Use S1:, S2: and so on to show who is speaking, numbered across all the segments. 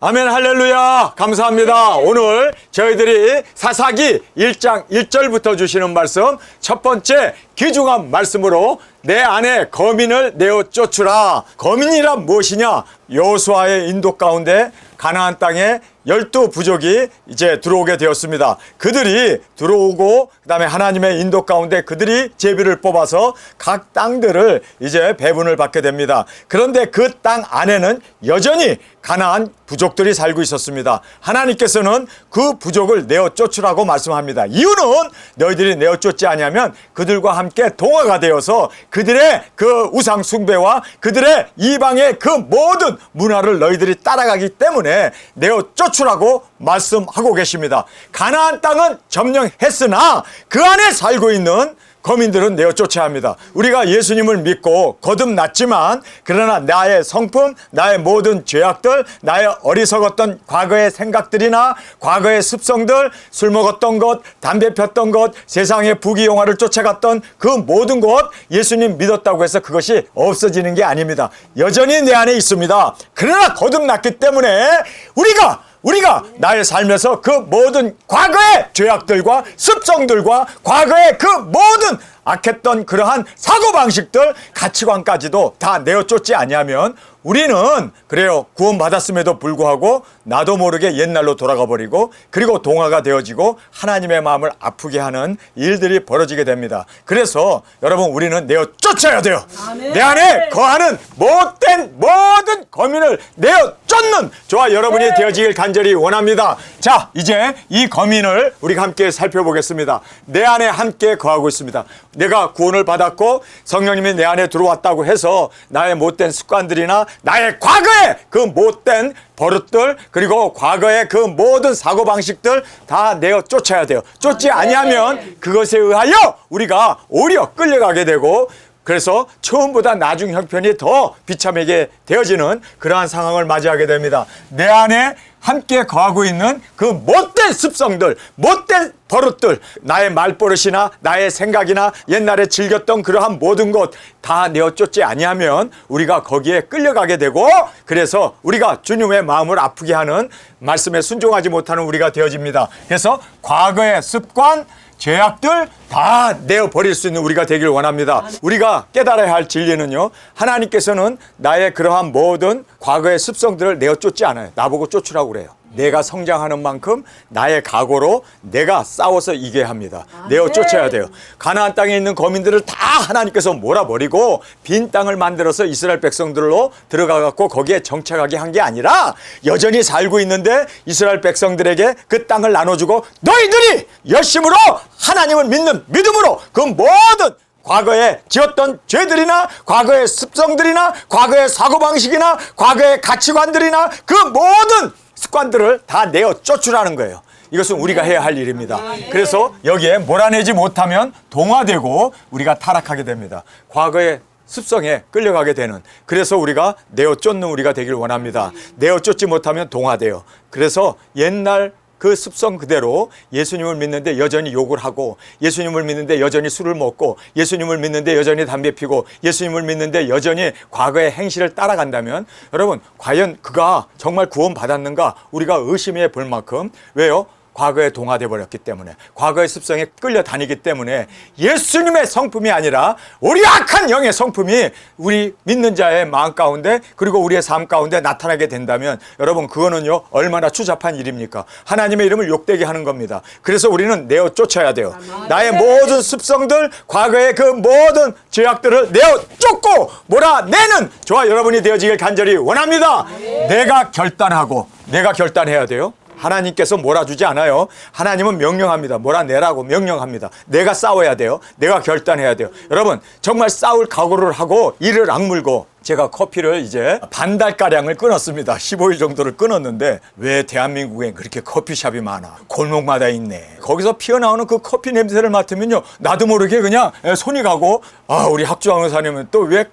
S1: 아멘, 할렐루야. 감사합니다. 오늘 저희들이 사사기 1장 1절부터 주시는 말씀, 첫 번째 귀중한 말씀으로 내 안에 거민을 내어 쫓으라. 거민이란 무엇이냐? 여호수아의 인도 가운데 가나안 땅에 12부족이 이제 들어오게 되었습니다. 그들이 들어오고 그다음에 하나님의 인도 가운데 그들이 제비를 뽑아서 각 땅들을 이제 배분을 받게 됩니다. 그런데 그 땅 안에는 여전히 가나안 부족들이 살고 있었습니다. 하나님께서는 그 부족을 내어 쫓으라고 말씀합니다. 이유는 너희들이 내어 쫓지 아니하면 그들과 함께 동화가 되어서 그들의 그 우상 숭배와 그들의 이방의 그 모든 문화를 너희들이 따라가기 때문에 내어 쫓으라고 말씀하고 계십니다. 가나안 땅은 점령했으나 그 안에 살고 있는 거민들은 내어 쫓아야 합니다. 우리가 예수님을 믿고 거듭났지만 그러나 나의 성품, 나의 모든 죄악들, 나의 어리석었던 과거의 생각들이나 과거의 습성들, 술 먹었던 것, 담배 폈던 것, 세상의 부귀영화를 쫓아갔던 그 모든 것, 예수님 믿었다고 해서 그것이 없어지는 게 아닙니다. 여전히 내 안에 있습니다. 그러나 거듭났기 때문에 우리가 나의 삶에서 그 모든 과거의 죄악들과 습성들과 과거의 그 모든 악했던 그러한 사고방식들, 가치관까지도 다 내어 쫓지 아니하면 우리는 그래요, 구원받았음에도 불구하고 나도 모르게 옛날로 돌아가 버리고 그리고 동화가 되어지고 하나님의 마음을 아프게 하는 일들이 벌어지게 됩니다. 그래서 여러분, 우리는 내어 쫓아야 돼요. 아멘. 내 안에 거하는 못된 모든 거민을 내어 쫓는 저와 여러분이 되어지길 간절히 원합니다. 자, 이제 이 거민을 우리가 함께 살펴보겠습니다. 내 안에 함께 거하고 있습니다. 내가 구원을 받았고 성령님이 내 안에 들어왔다고 해서 나의 못된 습관들이나 나의 과거의 그 못된 버릇들, 그리고 과거의 그 모든 사고방식들 다 내어 쫓아야 돼요. 쫓지 아니하면 그것에 의하여 우리가 오히려 끌려가게 되고, 그래서 처음보다 나중 형편이 더 비참하게 되어지는 그러한 상황을 맞이하게 됩니다. 내 안에 함께 거하고 있는 그 못된 습성들, 못된 버릇들, 나의 말버릇이나 나의 생각이나 옛날에 즐겼던 그러한 모든 것 다 내어 쫓지 아니하면 우리가 거기에 끌려가게 되고, 그래서 우리가 주님의 마음을 아프게 하는 말씀에 순종하지 못하는 우리가 되어집니다. 그래서 과거의 습관, 죄악들 다 내어버릴 수 있는 우리가 되길 원합니다. 우리가 깨달아야 할 진리는요, 하나님께서는 나의 그러한 모든 과거의 습성들을 내어 쫓지 않아요. 나보고 쫓으라고 그래요. 내가 성장하는 만큼 나의 각오로 내가 싸워서 이겨야 합니다. 내어 쫓아야 돼요. 가나안 땅에 있는 거민들을 다 하나님께서 몰아버리고 빈 땅을 만들어서 이스라엘 백성들로 들어가갖고 거기에 정착하게 한 게 아니라 여전히 살고 있는데 이스라엘 백성들에게 그 땅을 나눠주고 너희들이 열심으로 하나님을 믿는 믿음으로 그 모든 과거에 지었던 죄들이나 과거의 습성들이나 과거의 사고방식이나 과거의 가치관들이나 그 모든 습관들을 다 내어 쫓으라는 거예요. 이것은 우리가 해야 할 일입니다. 그래서 여기에 몰아내지 못하면 동화되고 우리가 타락하게 됩니다. 과거의 습성에 끌려가게 되는, 그래서 우리가 내어 쫓는 우리가 되길 원합니다. 내어 쫓지 못하면 동화돼요. 그래서 옛날 그 습성 그대로 예수님을 믿는데 여전히 욕을 하고, 예수님을 믿는데 여전히 술을 먹고, 예수님을 믿는데 여전히 담배 피고, 예수님을 믿는데 여전히 과거의 행실을 따라간다면 여러분, 과연 그가 정말 구원받았는가 우리가 의심해 볼 만큼, 왜요? 과거에 동화돼 버렸기 때문에, 과거의 습성에 끌려다니기 때문에 예수님의 성품이 아니라 우리 악한 영의 성품이 우리 믿는 자의 마음 가운데 그리고 우리의 삶 가운데 나타나게 된다면 여러분, 그거는요 얼마나 추잡한 일입니까? 하나님의 이름을 욕되게 하는 겁니다. 그래서 우리는 내어 쫓아야 돼요. 나의 모든 습성들, 과거의 그 모든 죄악들을 내어 쫓고 몰아내는 저와 여러분이 되어지길 간절히 원합니다. 내가 결단해야 돼요. 하나님께서 몰아주지 않아요. 하나님은 명령합니다. 몰아내라고 명령합니다. 내가 싸워야 돼요. 내가 결단해야 돼요. 여러분, 정말 싸울 각오를 하고 이를 악물고, 제가 커피를 이제 반 달가량을 끊었습니다. 15일 정도를 끊었는데 왜 대한민국에 그렇게 커피숍이 많아? 골목마다 있네. 거기서 피어나오는 그 커피 냄새를 맡으면요, 나도 모르게 그냥 손이 가고, 우리 학주왕 의사님은 또 왜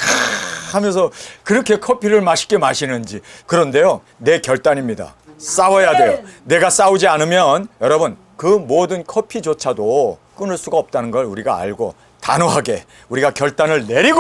S1: 하면서 그렇게 커피를 맛있게 마시는지. 그런데요, 내 결단입니다. 싸워야 돼요. 내가 싸우지 않으면 여러분, 그 모든 커피조차도 끊을 수가 없다는 걸 우리가 알고 단호하게 우리가 결단을 내리고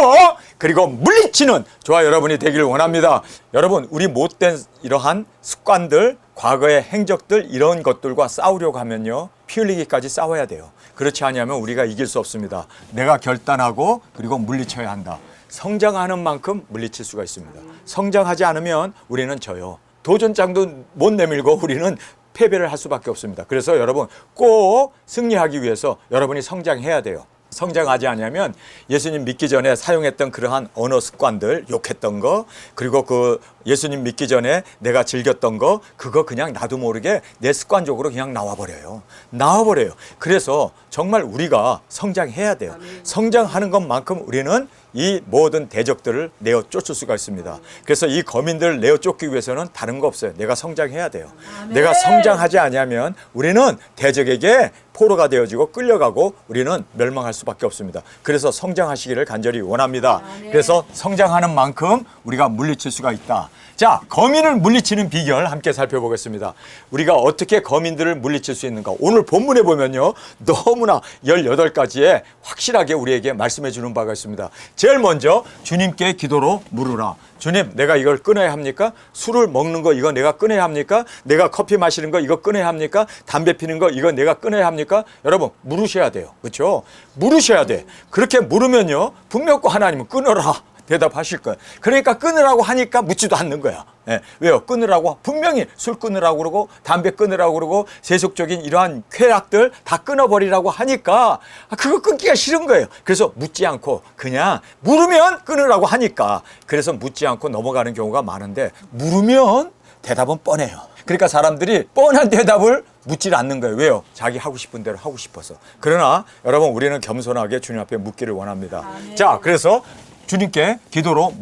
S1: 그리고 물리치는 저와 여러분이 되기를 원합니다. 여러분, 우리 못된 이러한 습관들, 과거의 행적들, 이런 것들과 싸우려고 하면요, 피 흘리기까지 싸워야 돼요. 그렇지 않으면 우리가 이길 수 없습니다. 내가 결단하고 그리고 물리쳐야 한다. 성장하는 만큼 물리칠 수가 있습니다. 성장하지 않으면 우리는 져요. 도전장도 못 내밀고 우리는 패배를 할 수밖에 없습니다. 그래서 여러분, 꼭 승리하기 위해서 여러분이 성장해야 돼요. 성장하지 않으면 예수님 믿기 전에 사용했던 그러한 언어 습관들, 욕했던 거, 그리고 그 예수님 믿기 전에 내가 즐겼던 거, 그거 그냥 나도 모르게 내 습관적으로 그냥 나와버려요. 그래서 정말 우리가 성장해야 돼요. 성장하는 것만큼 우리는 이 모든 대적들을 내어 쫓을 수가 있습니다. 그래서 이 거민들을 내어 쫓기 위해서는 다른 거 없어요. 내가 성장해야 돼요. 내가 성장하지 않으면 우리는 대적에게 포로가 되어지고 끌려가고 우리는 멸망할 수밖에 없습니다. 그래서 성장하시기를 간절히 원합니다. 그래서 성장하는 만큼 우리가 물리칠 수가 있다. 자, 거민을 물리치는 비결 함께 살펴보겠습니다. 우리가 어떻게 거민들을 물리칠 수 있는가? 오늘 본문에 보면요, 너무나 18가지에 확실하게 우리에게 말씀해 주는 바가 있습니다. 제일 먼저 주님께 기도로 물으라. 주님, 내가 이걸 끊어야 합니까? 술을 먹는 거 이거 내가 끊어야 합니까? 내가 커피 마시는 거 이거 끊어야 합니까? 담배 피는 거 이거 내가 끊어야 합니까? 여러분, 물으셔야 돼요. 그렇죠? 물으셔야 돼. 그렇게 물으면요, 분명 하나님은 끊어라 대답하실 거예요. 그러니까 끊으라고 하니까 묻지도 않는 거야. 예. 왜요? 끊으라고 분명히 술 끊으라고 그러고 담배 끊으라고 그러고 세속적인 이러한 쾌락들 다 끊어버리라고 하니까 그거 끊기가 싫은 거예요. 그래서 묻지 않고 그냥 물으면 끊으라고 하니까, 그래서 묻지 않고 넘어가는 경우가 많은데, 물으면 대답은 뻔해요. 그러니까 사람들이 뻔한 대답을 묻질 않는 거예요. 왜요? 자기 하고 싶은 대로 하고 싶어서. 그러나 여러분, 우리는 겸손하게 주님 앞에 묻기를 원합니다. 자, 그래서 주님께 기도로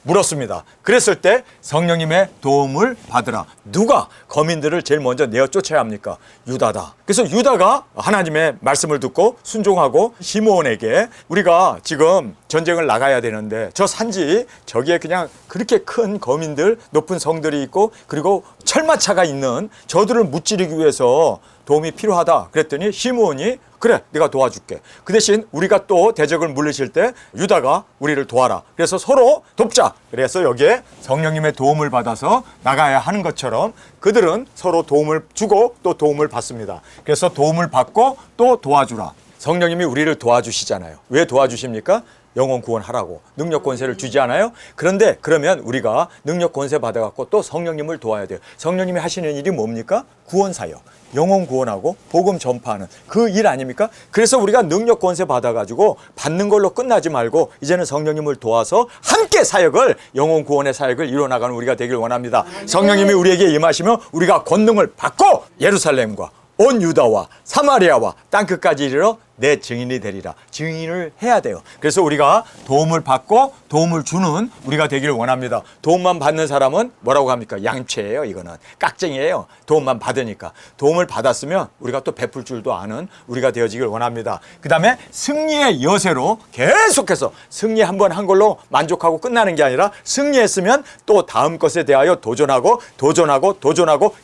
S1: 물었습니다. 그랬을 때 성령님의 도움을 받으라. 누가 거민들을 제일 먼저 내어 쫓아야 합니까? 유다다. 그래서 유다가 하나님의 말씀을 듣고 순종하고 시므온에게, 우리가 지금 전쟁을 나가야 되는데 저 산지 저기에 그냥 그렇게 큰 거민들, 높은 성들이 있고 그리고 철마차가 있는 저들을 무찌르기 위해서 도움이 필요하다. 그랬더니 시므온이 그래, 내가 도와줄게. 그 대신 우리가 또 대적을 물리칠 때 유다가 우리를 도와라. 그래서 서로 돕자. 그래서 여기에 성령님의 도움을 받아서 나가야 하는 것처럼 그들은 서로 도움을 주고 또 도움을 받습니다. 그래서 도움을 받고 또 도와주라. 성령님이 우리를 도와주시잖아요. 왜 도와주십니까? 영혼 구원하라고 능력 권세를 주지 않아요? 그런데 그러면 우리가 능력 권세 받아갖고 또 성령님을 도와야 돼요. 성령님이 하시는 일이 뭡니까? 구원 사역, 영혼 구원하고 복음 전파하는 그 일 아닙니까? 그래서 우리가 능력 권세 받아가지고 받는 걸로 끝나지 말고 이제는 성령님을 도와서 함께 사역을, 영혼 구원의 사역을 이뤄나가는 우리가 되길 원합니다. 성령님이 우리에게 임하시면 우리가 권능을 받고 예루살렘과 온 유다와 사마리아와 땅끝까지 이르러 내 증인이 되리라. 증인을 해야 돼요. 그래서 우리가 도움을 받고 도움을 주는 우리가 되기를 원합니다. 도움만 받는 사람은 뭐라고 합니까? 양체예요. 이거는 깍쟁이에요. 도움만 받으니까. 도움을 받았으면 우리가 또 베풀 줄도 아는 우리가 되어지길 원합니다. 그 다음에 승리의 여세로 계속해서 승리 한 번 한 걸로 만족하고 끝나는 게 아니라, 승리했으면 또 다음 것에 대하여 도전하고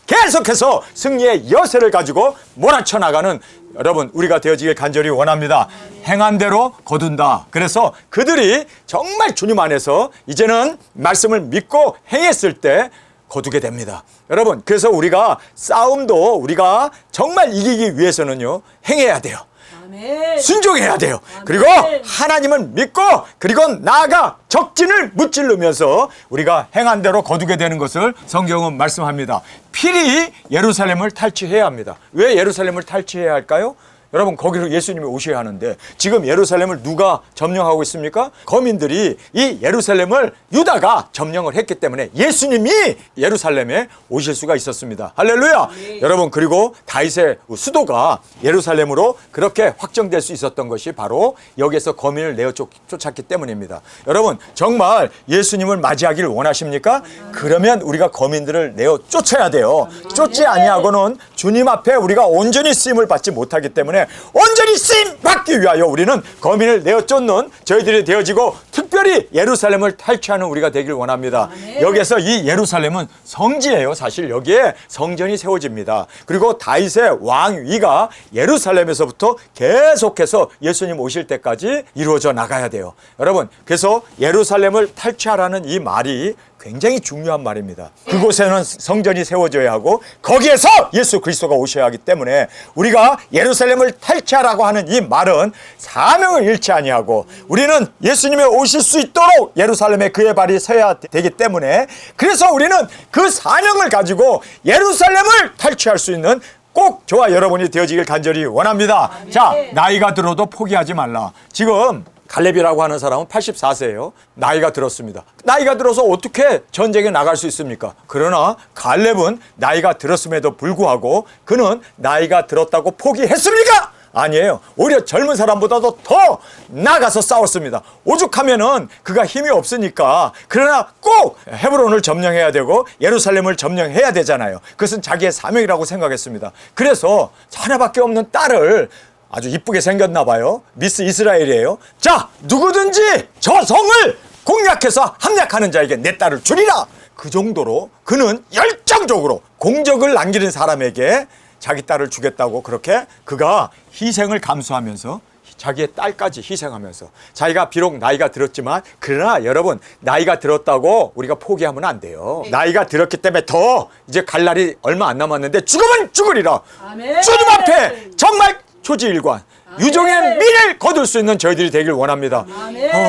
S1: 계속해서 승리의 여세를 가지고 몰아쳐 나가는 여러분, 우리가 되어지길 간절히 원합니다. 행한 대로 거둔다. 그래서 그들이 정말 주님 안에서 이제는 말씀을 믿고 행했을 때 거두게 됩니다. 여러분, 그래서 우리가 싸움도 우리가 정말 이기기 위해서는요, 행해야 돼요. 순종해야 돼요. 그리고 하나님을 믿고 그리고 나아가 적진을 무찌르면서 우리가 행한 대로 거두게 되는 것을 성경은 말씀합니다. 필히 예루살렘을 탈취해야 합니다. 왜 예루살렘을 탈취해야 할까요? 여러분, 거기로 예수님이 오셔야 하는데 지금 예루살렘을 누가 점령하고 있습니까? 거민들이 이 예루살렘을 유다가 점령을 했기 때문에 예수님이 예루살렘에 오실 수가 있었습니다. 할렐루야. 여러분, 그리고 다윗의 수도가 예루살렘으로 그렇게 확정될 수 있었던 것이 바로 여기에서 거민을 내어 쫓았기 때문입니다. 여러분, 정말 예수님을 맞이하기를 원하십니까? 그러면 우리가 거민들을 내어 쫓아야 돼요. 쫓지 아니하고는 주님 앞에 우리가 온전히 쓰임을 받지 못하기 때문에 온전히 쓰임 막기 위하여 우리는 거민을 내어 쫓는 저희들이 되어지고 특별히 예루살렘을 탈취하는 우리가 되길 원합니다. 여기에서 이 예루살렘은 성지예요. 사실 여기에 성전이 세워집니다. 그리고 다윗의 왕위가 예루살렘에서부터 계속해서 예수님 오실 때까지 이루어져 나가야 돼요. 여러분, 그래서 예루살렘을 탈취하라는 이 말이 굉장히 중요한 말입니다. 그곳에는 성전이 세워져야 하고 거기에서 예수 그리스도가 오셔야 하기 때문에 우리가 예루살렘을 탈취하라고 하는 이 말은 사명을 잃지 아니하고 우리는 예수님이 오실 수 있도록 예루살렘에 그의 발이 서야 되기 때문에 그래서 우리는 그 사명을 가지고 예루살렘을 탈취할 수 있는 꼭 저와 여러분이 되어지길 간절히 원합니다. 자, 나이가 들어도 포기하지 말라. 지금 갈렙이라고 하는 사람은 84세예요. 나이가 들었습니다. 나이가 들어서 어떻게 전쟁에 나갈 수 있습니까? 그러나 갈렙은 나이가 들었음에도 불구하고 그는 나이가 들었다고 포기했습니까? 아니에요. 오히려 젊은 사람보다도 더 나가서 싸웠습니다. 오죽하면은 그가 힘이 없으니까. 그러나 꼭 헤브론을 점령해야 되고 예루살렘을 점령해야 되잖아요. 그것은 자기의 사명이라고 생각했습니다. 그래서 하나밖에 없는 딸을 아주 이쁘게 생겼나 봐요. 미스 이스라엘이에요. 자, 누구든지 저 성을 공략해서 함락하는 자에게 내 딸을 주리라. 그 정도로 그는 열정적으로 공적을 남기는 사람에게 자기 딸을 주겠다고 그렇게 그가 희생을 감수하면서 자기의 딸까지 희생하면서 자기가 비록 나이가 들었지만 그러나 여러분 나이가 들었다고 우리가 포기하면 안 돼요. 나이가 들었기 때문에 더 이제 갈 날이 얼마 안 남았는데 죽으면 죽으리라. 아멘. 주님 앞에 정말 초지일관 유종의 미를 거둘 수 있는 저희들이 되길 원합니다.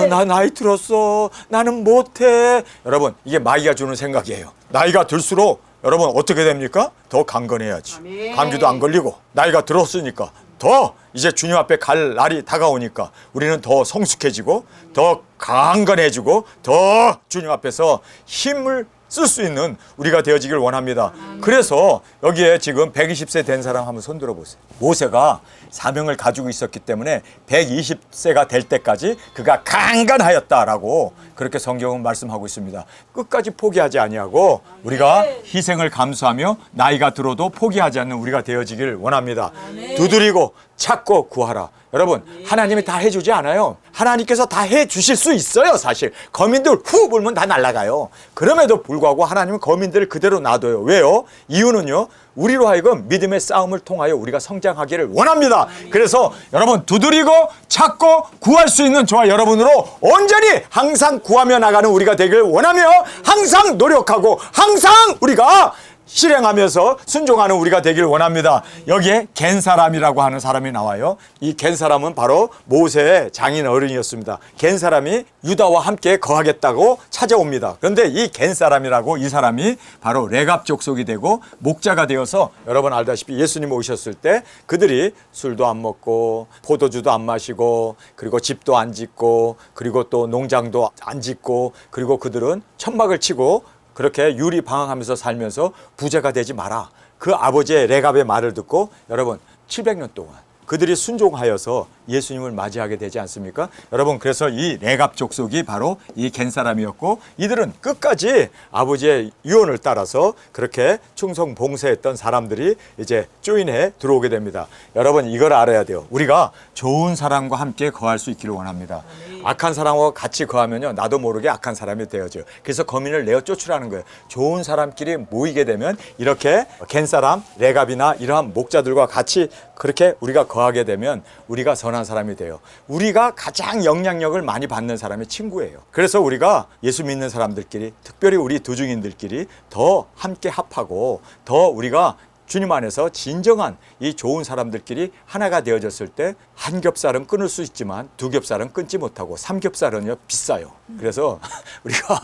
S1: 나 나이 들었어. 나는 못해. 여러분 이게 마귀가 주는 생각이에요. 나이가 들수록 여러분 어떻게 됩니까? 더 강건해야지. 아멘. 감기도 안 걸리고 나이가 들었으니까 더 이제 주님 앞에 갈 날이 다가오니까 우리는 더 성숙해지고 더 강건해지고 더 주님 앞에서 힘을 쓸 수 있는 우리가 되어지길 원합니다. 그래서 여기에 지금 120세 된 사람 한번 손 들어보세요. 모세가 사명을 가지고 있었기 때문에 120세가 될 때까지 그가 강건하였다라고 그렇게 성경은 말씀하고 있습니다. 끝까지 포기하지 아니하고 우리가 희생을 감수하며 나이가 들어도 포기하지 않는 우리가 되어지길 원합니다. 두드리고 찾고 구하라. 여러분 하나님이 다 해주지 않아요. 하나님께서 다 해주실 수 있어요. 사실 거민들 후 불면 다 날아가요. 그럼에도 불구하고 하나님은 거민들을 그대로 놔둬요. 왜요? 이유는요, 우리로 하여금 믿음의 싸움을 통하여 우리가 성장하기를 원합니다. 그래서 여러분 두드리고 찾고 구할 수 있는 저와 여러분으로 온전히 항상 구하며 나가는 우리가 되길 원하며 항상 노력하고 항상 우리가 실행하면서 순종하는 우리가 되길 원합니다. 여기에 겐 사람이라고 하는 사람이 나와요. 이 겐 사람은 바로 모세의 장인 어른이었습니다. 겐 사람이 유다와 함께 거하겠다고 찾아옵니다. 그런데 이 겐 사람이라고 이 사람이 바로 레갑 족속이 되고 목자가 되어서 여러분 알다시피 예수님 오셨을 때 그들이 술도 안 먹고 포도주도 안 마시고 그리고 집도 안 짓고 그리고 또 농장도 안 짓고 그리고 그들은 천막을 치고 그렇게 유리방황하면서 살면서 부자가 되지 마라. 그 아버지의 레갑의 말을 듣고 여러분 700년 동안 그들이 순종하여서 예수님을 맞이하게 되지 않습니까? 여러분 그래서 이 레갑 족속이 바로 이 겐 사람이었고 이들은 끝까지 아버지의 유언을 따라서 그렇게 충성 봉사했던 사람들이 이제 조인해 들어오게 됩니다. 여러분 이걸 알아야 돼요. 우리가 좋은 사람과 함께 거할 수 있기를 원합니다. 악한 사람과 같이 거하면요 나도 모르게 악한 사람이 되어져요. 그래서 거민을 내어 쫓으라는 거예요. 좋은 사람끼리 모이게 되면 이렇게 겐 사람, 레갑이나 이러한 목자들과 같이 그렇게 우리가 거하게 되면 우리가 선한 사람이 돼요. 우리가 가장 영향력을 많이 받는 사람이 친구예요. 그래서 우리가 예수 믿는 사람들끼리 특별히 우리 두중인들끼리 더 함께 합하고 더 우리가 주님 안에서 진정한 이 좋은 사람들끼리 하나가 되어졌을 때 한 겹살은 끊을 수 있지만 두 겹살은 끊지 못하고 삼겹살은요 비싸요. 그래서 우리가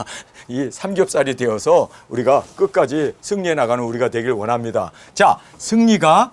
S1: 이 삼겹살이 되어서 우리가 끝까지 승리해 나가는 우리가 되길 원합니다. 자,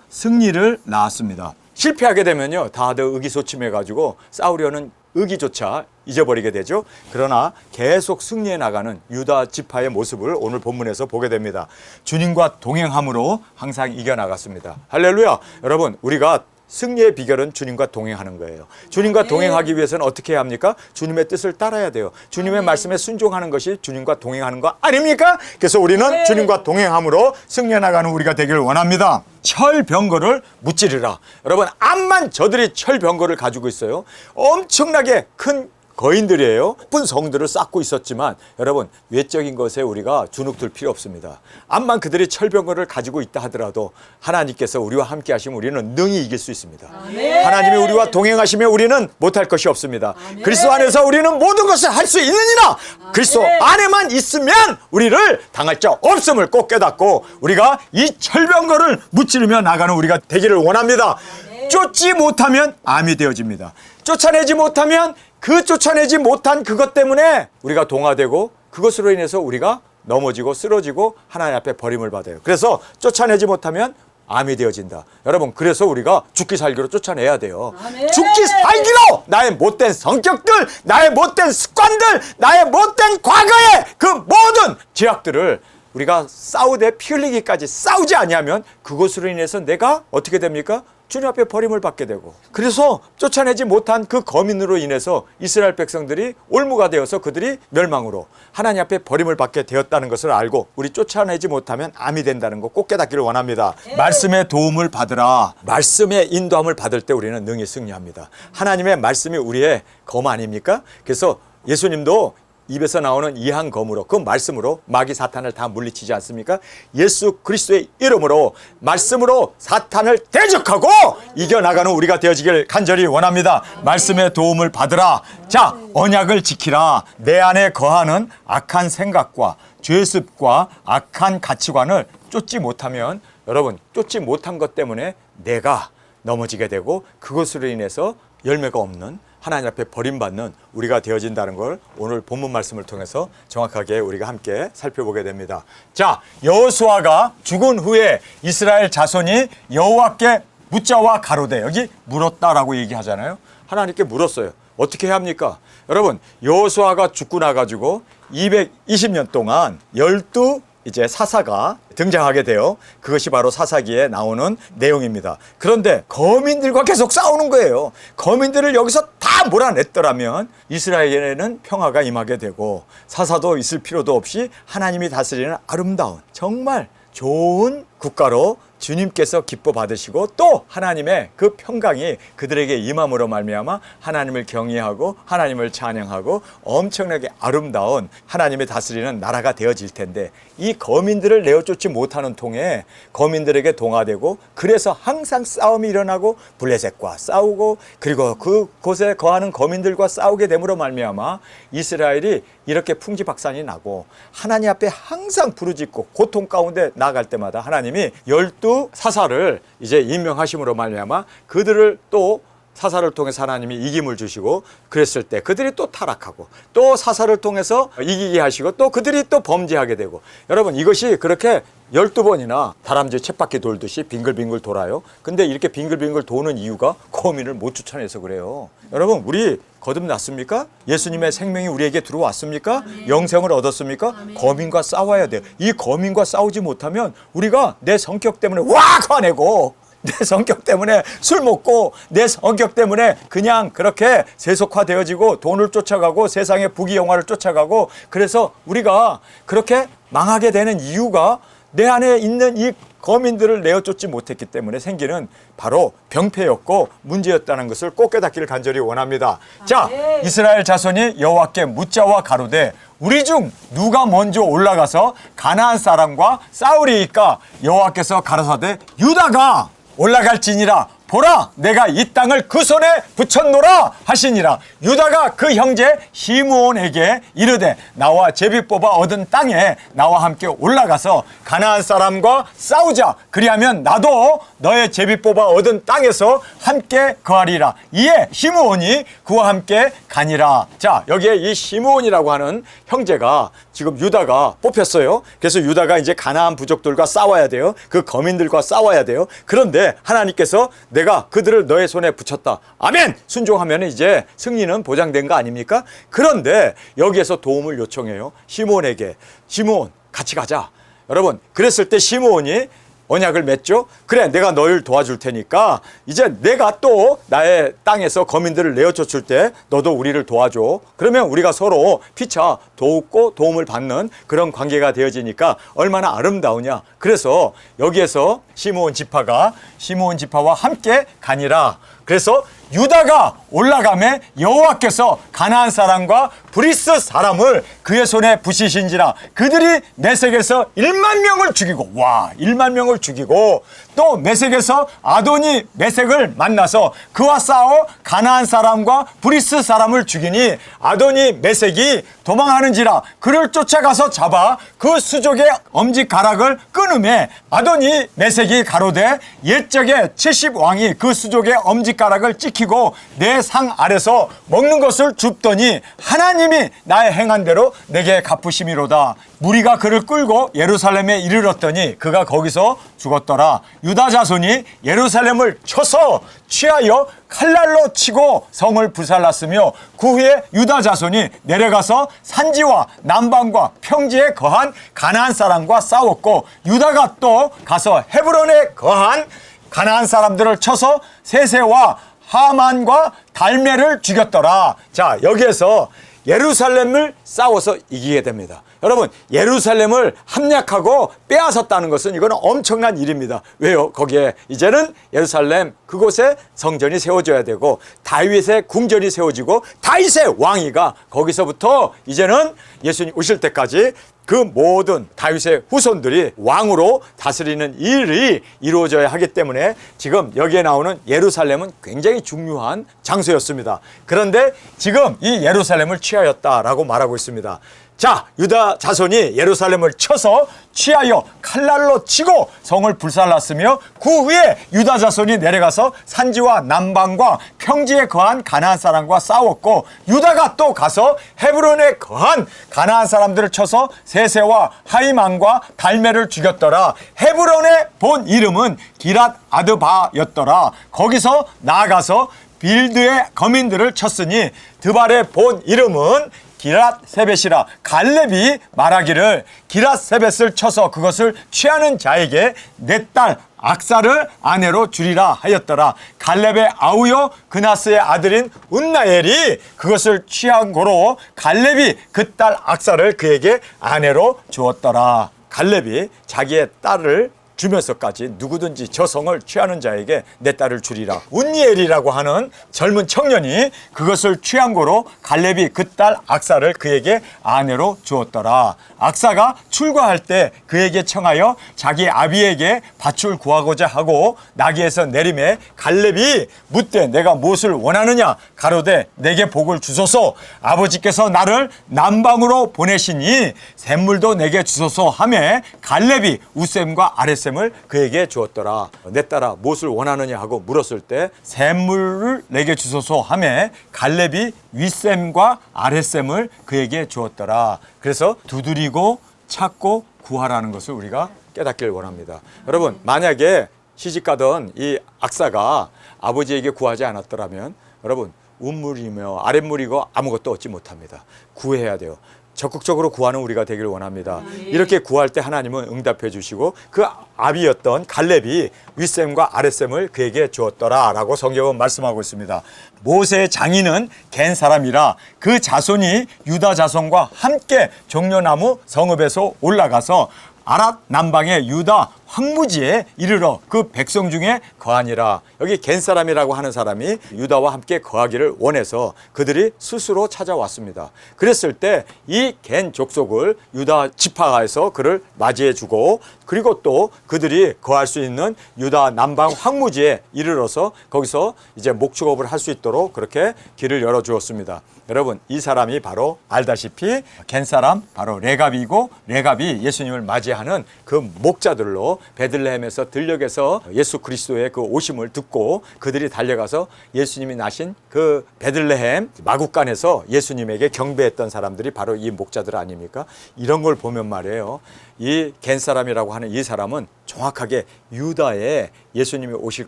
S1: 승리를 낳았습니다. 실패하게 되면요 다들 의기소침해 가지고 싸우려는 의기조차 잊어버리게 되죠. 그러나 계속 승리해 나가는 유다 지파의 모습을 오늘 본문에서 보게 됩니다. 주님과 동행함으로 항상 이겨나갔습니다. 할렐루야. 여러분 우리가 승리의 비결은 주님과 동행하는 거예요. 주님과 동행하기 위해서는 어떻게 해야 합니까? 주님의 뜻을 따라야 돼요. 주님의 말씀에 순종하는 것이 주님과 동행하는 거 아닙니까? 그래서 우리는 주님과 동행함으로 승리해 나가는 우리가 되기를 원합니다. 철병거를 무찌르라. 여러분, 암만 저들이 철병거를 가지고 있어요. 엄청나게 큰 거인들이에요. 예쁜 성들을 쌓고 있었지만 여러분, 외적인 것에 우리가 주눅들 필요 없습니다. 암만 그들이 철병거를 가지고 있다 하더라도 하나님께서 우리와 함께 하시면 우리는 능히 이길 수 있습니다. 아멘. 하나님이 우리와 동행하시면 우리는 못할 것이 없습니다. 아멘. 그리스도 안에서 우리는 모든 것을 할 수 있느니라. 아멘. 그리스도 안에만 있으면 우리를 당할 자 없음을 꼭 깨닫고 우리가 이 철병거를 무찌르며 나가는 우리가 되기를 원합니다. 아멘. 쫓지 못하면 암이 되어집니다. 쫓아내지 못하면 그 쫓아내지 못한 그것 때문에 우리가 동화되고 그것으로 인해서 우리가 넘어지고 쓰러지고 하나님 앞에 버림을 받아요. 그래서 쫓아내지 못하면 암이 되어진다. 여러분, 그래서 우리가 죽기 살기로 쫓아내야 돼요. 아멘. 죽기 살기로 나의 못된 성격들, 나의 못된 습관들, 나의 못된 과거의 그 모든 죄악들을 우리가 싸우되 피 흘리기까지 싸우지 아니하면 그것으로 인해서 내가 어떻게 됩니까? 주님 앞에 버림을 받게 되고, 그래서 쫓아내지 못한 그 거민으로 인해서 이스라엘 백성들이 올무가 되어서 그들이 멸망으로 하나님 앞에 버림을 받게 되었다는 것을 알고 우리 쫓아내지 못하면 암이 된다는 거 꼭 깨닫기를 원합니다. 말씀의 도움을 받으라. 말씀의 인도함을 받을 때 우리는 능히 승리합니다. 하나님의 말씀이 우리의 검 아닙니까? 그래서 예수님도 입에서 나오는 이한 검으로, 그 말씀으로 마귀 사탄을 다 물리치지 않습니까? 예수 그리스도의 이름으로 말씀으로 사탄을 대적하고 이겨나가는 우리가 되어지길 간절히 원합니다. 말씀의 도움을 받으라. 자, 언약을 지키라. 내 안에 거하는 악한 생각과 죄습과 악한 가치관을 쫓지 못하면, 여러분, 쫓지 못한 것 때문에 내가 넘어지게 되고 그것으로 인해서 열매가 없는, 하나님 앞에 버림받는 우리가 되어진다는 걸 오늘 본문 말씀을 통해서 정확하게 우리가 함께 살펴보게 됩니다. 자, 여호수아가 죽은 후에 이스라엘 자손이 여호와께 묻자와 가로되, 여기 물었다라고 얘기하잖아요. 하나님께 물었어요. 어떻게 해야 합니까? 여러분, 여호수아가 죽고 나가지고 220년 동안 12 이제 사사가 등장하게 돼요. 그것이 바로 사사기에 나오는 내용입니다. 그런데 거민들과 계속 싸우는 거예요. 거민들을 여기서 다 몰아냈더라면 이스라엘에는 평화가 임하게 되고 사사도 있을 필요도 없이 하나님이 다스리는 아름다운 정말 좋은 국가로 주님께서 기뻐 받으시고 또 하나님의 그 평강이 그들에게 임함으로 말미암아 하나님을 경외하고 하나님을 찬양하고 엄청나게 아름다운 하나님의 다스리는 나라가 되어질 텐데, 이 거민들을 내어쫓지 못하는 통에 거민들에게 동화되고, 그래서 항상 싸움이 일어나고 블레셋과 싸우고 그리고 그곳에 거하는 거민들과 싸우게 됨으로 말미암아 이스라엘이 이렇게 풍지박산이 나고 하나님 앞에 항상 부르짖고 고통 가운데 나아갈 때마다 하나님이 12 사사를 이제 임명하심으로 말미암아 그들을 또 사사를 통해서 하나님이 이김을 주시고, 그랬을 때 그들이 또 타락하고 또 사사를 통해서 이기게 하시고 또 그들이 또 범죄하게 되고, 여러분, 이것이 그렇게 12번이나 다람쥐 쳇바퀴 돌듯이 빙글빙글 돌아요. 근데 이렇게 빙글빙글 도는 이유가 거민을 못 쫓아내서 그래요. 여러분, 우리 거듭났습니까? 예수님의 생명이 우리에게 들어왔습니까? 아멘. 영생을 얻었습니까? 아멘. 거민과 싸워야 돼요. 이 거민과 싸우지 못하면 우리가 내 성격 때문에 확 화내고, 내 성격 때문에 술 먹고, 내 성격 때문에 그냥 그렇게 세속화되어지고 돈을 쫓아가고 세상의 부귀영화를 쫓아가고, 그래서 우리가 그렇게 망하게 되는 이유가 내 안에 있는 이 거민들을 내어쫓지 못했기 때문에 생기는 바로 병폐였고 문제였다는 것을 꼭 깨닫기를 간절히 원합니다. 자, 이스라엘 자손이 여호와께 묻자와 가로되, 우리 중 누가 먼저 올라가서 가나안 사람과 싸우리이까? 여호와께서 가라사대, 유다가 올라갈지니라. 보라, 내가 이 땅을 그 손에 붙였노라 하시니라. 유다가 그 형제 시므온에게 이르되, 나와 제비 뽑아 얻은 땅에 나와 함께 올라가서 가나안 사람과 싸우자. 그리하면 나도 너의 제비 뽑아 얻은 땅에서 함께 거하리라. 이에 시므온이 그와 함께 가니라. 자, 여기에 이 시므온이라고 하는 형제가 지금 유다가 뽑혔어요. 그래서 유다가 이제 가나안 부족들과 싸워야 돼요. 그 거민들과 싸워야 돼요. 그런데 하나님께서 내가 그들을 너의 손에 붙였다. 아멘! 순종하면 이제 승리는 보장된 거 아닙니까? 그런데 여기에서 도움을 요청해요. 시므온에게. 시므온, 같이 가자. 여러분, 그랬을 때 시므온이 언약을 맺죠. 그래, 내가 너를 도와줄 테니까 이제 내가 또 나의 땅에서 거민들을 내어쫓을 때 너도 우리를 도와줘. 그러면 우리가 서로 피차 돕고 도움을 받는 그런 관계가 되어지니까 얼마나 아름다우냐. 그래서 여기에서 시므온 지파와 함께 가니라. 그래서 유다가 올라가매 여호와께서 가나안 사람과 브리스 사람을 그의 손에 부시신지라. 그들이 메섹에서 1만 명을 죽이고, 1만 명을 죽이고, 또 메섹에서 아도니 메섹을 만나서 그와 싸워 가나안 사람과 브리스 사람을 죽이니 아도니 메섹이 도망하는지라. 그를 쫓아가서 잡아 그 수족의 엄지가락을 끊으매 아도니 메섹이 가로되 옛적에 70왕이 그 수족의 엄지가락을 찍히고 내 상 아래서 먹는 것을 줍더니 하나님이 나의 행한 대로 내게 갚으심이로다. 무리가 그를 끌고 예루살렘에 이르렀더니 그가 거기서 죽었더라. 유다 자손이 예루살렘을 쳐서 취하여 칼날로 치고 성을 불살랐으며 그 후에 유다 자손이 내려가서 산지와 남방과 평지에 거한 가나안 사람과 싸웠고 유다가 또 가서 헤브론에 거한 가나안 사람들을 쳐서 세세와 하만과 달메를 죽였더라. 자, 여기에서 예루살렘을 싸워서 이기게 됩니다. 여러분, 예루살렘을 함락하고 빼앗았다는 것은 이건 엄청난 일입니다. 왜요? 거기에 이제는 예루살렘 그곳에 성전이 세워져야 되고 다윗의 궁전이 세워지고 다윗의 왕위가 거기서부터 이제는 예수님 오실 때까지 그 모든 다윗의 후손들이 왕으로 다스리는 일이 이루어져야 하기 때문에 지금 여기에 나오는 예루살렘은 굉장히 중요한 장소였습니다. 그런데 지금 이 예루살렘을 취하였다라고 말하고 있습니다. 자, 유다 자손이 예루살렘을 쳐서 취하여 칼날로 치고 성을 불살랐으며 그 후에 유다 자손이 내려가서 산지와 남방과 평지에 거한 가나안 사람과 싸웠고 유다가 또 가서 헤브론에 거한 가나안 사람들을 쳐서 세세와 하이만과 달메를 죽였더라. 헤브론의 본 이름은 기랏 아드바였더라. 거기서 나아가서 빌드의 거민들을 쳤으니 드발의 본 이름은 기랏 세벳이라. 갈렙이 말하기를 기랏 세벳을 쳐서 그것을 취하는 자에게 내 딸 악사를 아내로 주리라 하였더라. 갈렙의 아우여 그나스의 아들인 운나엘이 그것을 취한 고로 갈렙이 그 딸 악사를 그에게 아내로 주었더라. 갈렙이 자기의 딸을 주면서까지 누구든지 저 성을 취하는 자에게 내 딸을 주리라. 운니엘이라고 하는 젊은 청년이 그것을 취한 고로 갈렙이 그 딸 악사를 그에게 아내로 주었더라. 악사가 출가할 때 그에게 청하여 자기 아비에게 밭을 구하고자 하고 나귀에서 내림에 갈렙이 묻되 내가 무엇을 원하느냐 가로되 내게 복을 주소서. 아버지께서 나를 남방으로 보내시니 샘물도 내게 주소서 하매 갈렙이 우셈과 아랫셈을 그에게 주었더라. 내 딸아 무엇을 원하느냐 하고 물었을 때 샘물을 내게 주소서 하매 갈렙이 윗셈과 아랫셈을 그에게 주었더라. 그래서 두드리고 찾고 구하라는 것을 우리가 깨닫기를 원합니다. 여러분, 만약에 시집가던 이 악사가 아버지에게 구하지 않았더라면 여러분 운물이며 아랫물이고 아무것도 얻지 못합니다. 구해야 돼요. 적극적으로 구하는 우리가 되기를 원합니다. 이렇게 구할 때 하나님은 응답해 주시고 그 아비였던 갈렙이 윗셈과 아랫셈을 그에게 주었더라 라고 성경은 말씀하고 있습니다. 모세의 장인은 겐 사람이라 그 자손이 유다 자손과 함께 종려나무 성읍에서 올라가서 아랏 남방의 유다 황무지에 이르러 그 백성 중에 거하니라. 여기 겐 사람이라고 하는 사람이 유다와 함께 거하기를 원해서 그들이 스스로 찾아왔습니다. 그랬을 때 이 겐 족속을 유다 지파에서 그를 맞이해 주고 그리고 또 그들이 거할 수 있는 유다 남방 황무지에 이르러서 거기서 이제 목축업을 할 수 있도록 그렇게 길을 열어 주었습니다. 여러분, 이 사람이 바로 알다시피 겐 사람 바로 레갑이고 레갑이 예수님을 맞이하는 그 목자들로 베들레헴에서 들녘에서 예수 그리스도의 그 오심을 듣고 그들이 달려가서 예수님이 나신 그 베들레헴 마국간에서 예수님에게 경배했던 사람들이 바로 이 목자들 아닙니까? 이런 걸 보면 말이에요. 이 겐 사람이라고 하는 이 사람은 정확하게 유다에 예수님이 오실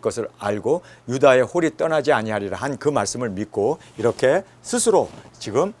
S1: 것을 알고 유다의 홀이 떠나지 아니하리라 한 그 말씀을 믿고 이렇게 스스로 지금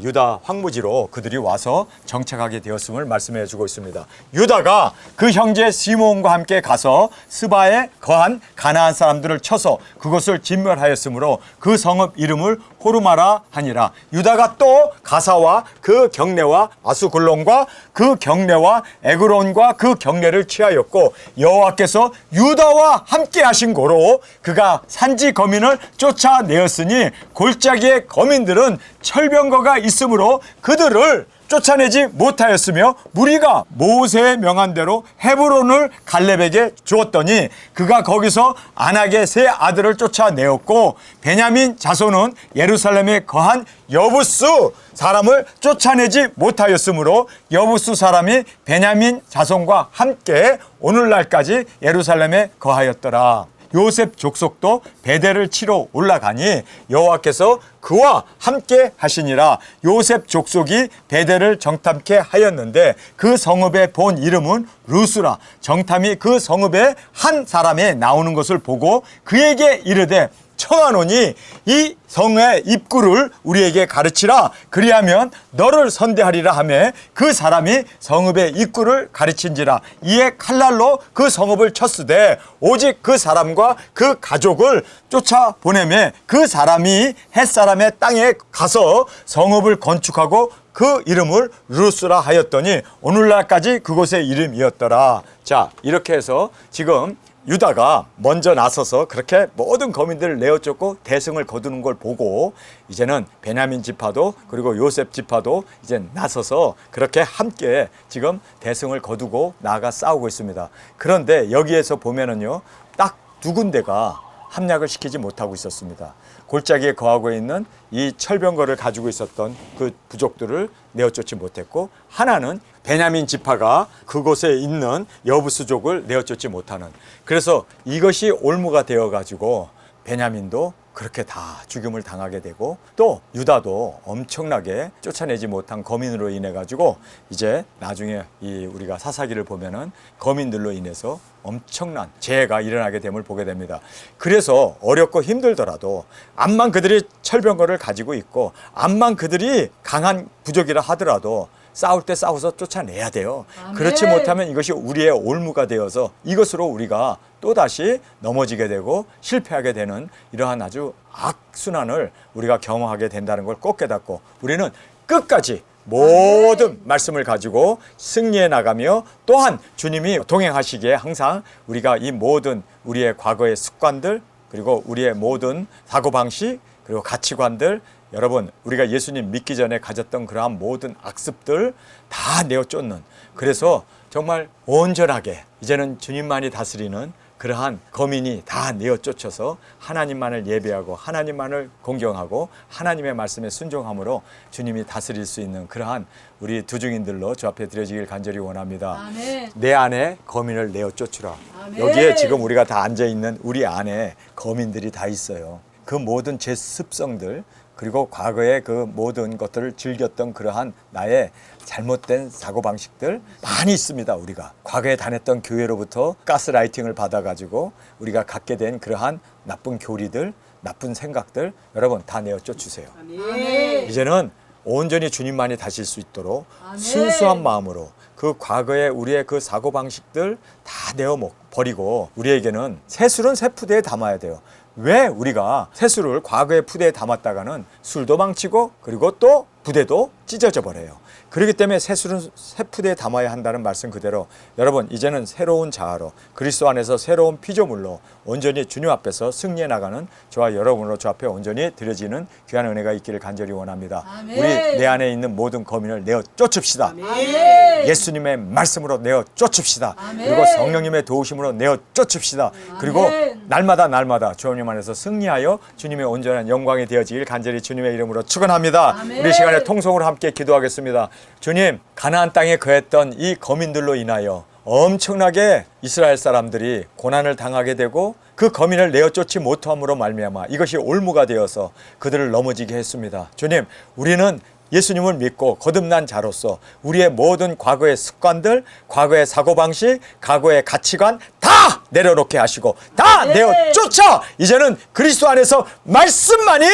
S1: 유다 황무지로 그들이 와서 정착하게 되었음을 말씀해 주고 있습니다. 유다가 그 형제 시므온과 함께 가서 스바에 거한 가나안 사람들을 쳐서 그것을 진멸하였으므로 그 성읍 이름을 호르마라 하니라. 유다가 또 가사와 그 경내와 아수글론과 그 경내와 에그론과 그 경내를 취하였고 여호와께서 유다와 함께 하신 고로 그가 산지 거민을 쫓아내었으니 골짜기의 거민들은 철병거가 있으므로 그들을 쫓아내지 못하였으며 무리가 모세의 명한 대로 헤브론을 갈렙에게 주었더니 그가 거기서 안악의 세 아들을 쫓아내었고 베냐민 자손은 예루살렘에 거한 여부스 사람을 쫓아내지 못하였으므로 여부스 사람이 베냐민 자손과 함께 오늘날까지 예루살렘에 거하였더라. 요셉 족속도 베델을 치러 올라가니 여호와께서 그와 함께 하시니라. 요셉 족속이 베델을 정탐케 하였는데 그 성읍의 본 이름은 루스라. 정탐이 그 성읍의 한 사람에 나오는 것을 보고 그에게 이르되 청하노니 이 성의 입구를 우리에게 가르치라. 그리하면 너를 선대하리라 하매 그 사람이 성읍의 입구를 가르친지라. 이에 칼날로 그 성읍을 쳤으되 오직 그 사람과 그 가족을 쫓아보내매 그 사람이 햇사람의 땅에 가서 성읍을 건축하고 그 이름을 루스라 하였더니 오늘날까지 그곳의 이름이었더라. 자, 이렇게 해서 지금 유다가 먼저 나서서 그렇게 모든 거민들을 내어쫓고 대승을 거두는 걸 보고 이제는 베냐민 지파도 그리고 요셉 지파도 이제 나서서 그렇게 함께 지금 대승을 거두고 나아가 싸우고 있습니다. 그런데 여기에서 보면은요, 딱 두 군데가 함락을 시키지 못하고 있었습니다. 골짜기에 거하고 있는 이 철병거를 가지고 있었던 그 부족들을 내어쫓지 못했고, 하나는 베냐민 지파가 그곳에 있는 여부스족을 내어쫓지 못하는, 그래서 이것이 올무가 되어가지고 베냐민도 그렇게 다 죽임을 당하게 되고 또 유다도 엄청나게 쫓아내지 못한 거민으로 인해 가지고 이제 나중에 이 우리가 사사기를 보면은 거민들로 인해서 엄청난 재해가 일어나게 됨을 보게 됩니다. 그래서 어렵고 힘들더라도 암만 그들이 철병거를 가지고 있고 암만 그들이 강한 부족이라 하더라도 싸울 때 싸워서 쫓아내야 돼요. 아멘. 그렇지 못하면 이것이 우리의 올무가 되어서 이것으로 우리가 또다시 넘어지게 되고 실패하게 되는 이러한 아주 악순환을 우리가 경험하게 된다는 걸 꼭 깨닫고 우리는 끝까지 모든 말씀을 가지고 승리해 나가며 또한 주님이 동행하시기에 항상 우리가 이 모든 우리의 과거의 습관들 그리고 우리의 모든 사고방식 그리고 가치관들 여러분 우리가 예수님 믿기 전에 가졌던 그러한 모든 악습들 다 내어쫓는 그래서 정말 온전하게 이제는 주님만이 다스리는 그러한 거민이 다 내어쫓아서 하나님만을 예배하고 하나님만을 공경하고 하나님의 말씀에 순종함으로 주님이 다스릴 수 있는 그러한 우리 두중인들로 주 앞에 드려지길 간절히 원합니다. 아멘. 내 안에 거민을 내어쫓으라. 아멘. 여기에 지금 우리가 다 앉아있는 우리 안에 거민들이 다 있어요. 그 모든 제 습성들 그리고 과거의 그 모든 것들을 즐겼던 그러한 나의 잘못된 사고방식들 많이 있습니다. 우리가 과거에 다녔던 교회로부터 가스라이팅을 받아가지고 우리가 갖게 된 그러한 나쁜 교리들 나쁜 생각들 여러분 다 내어쫓으세요. 아멘. 이제는 온전히 주님만이 다실 수 있도록 아멘. 순수한 마음으로 그 과거의 우리의 그 사고방식들 다 내어버리고 우리에게는 새술은 새 푸대에 담아야 돼요. 왜 우리가 새술을 과거의 푸대에 담았다가는 술도 망치고 그리고 또 부대도 찢어져 버려요. 그렇기 때문에 새술은 새 푸대에 담아야 한다는 말씀 그대로 여러분 이제는 새로운 자아로 그리스도 안에서 새로운 피조물로 온전히 주님 앞에서 승리해 나가는 저와 여러분으로 주 앞에 온전히 드려지는 귀한 은혜가 있기를 간절히 원합니다. 아멘. 우리 내 안에 있는 모든 거민을 내어 쫓읍시다. 아멘. 예수님의 말씀으로 내어 쫓읍시다. 아멘. 그리고 성령님의 도우심으로 내어 쫓읍시다. 아멘. 그리고 날마다 주님 안에서 승리하여 주님의 온전한 영광이 되어지길 간절히 주님의 이름으로 축원합니다. 아멘. 우리 시간에 통성으로 함께 기도하겠습니다. 주님, 가나안 땅에 거했던 이 거민들로 인하여 엄청나게 이스라엘 사람들이 고난을 당하게 되고 그 거민을 내어쫓지 못함으로 말미암아 이것이 올무가 되어서 그들을 넘어지게 했습니다. 주님, 우리는 예수님을 믿고 거듭난 자로서 우리의 모든 과거의 습관들, 과거의 사고방식, 과거의 가치관 다 내려놓게 하시고 다 내어 쫓아 이제는 그리스도 안에서 말씀만이,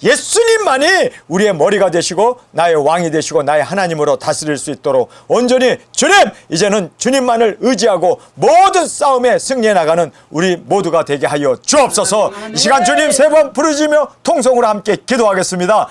S1: 예수님만이 우리의 머리가 되시고 나의 왕이 되시고 나의 하나님으로 다스릴 수 있도록 온전히 주님, 이제는 주님만을 의지하고 모든 싸움에 승리해 나가는 우리 모두가 되게 하여 주옵소서. 이 시간 주님 세 번 부르짖으며 통성으로 함께 기도하겠습니다.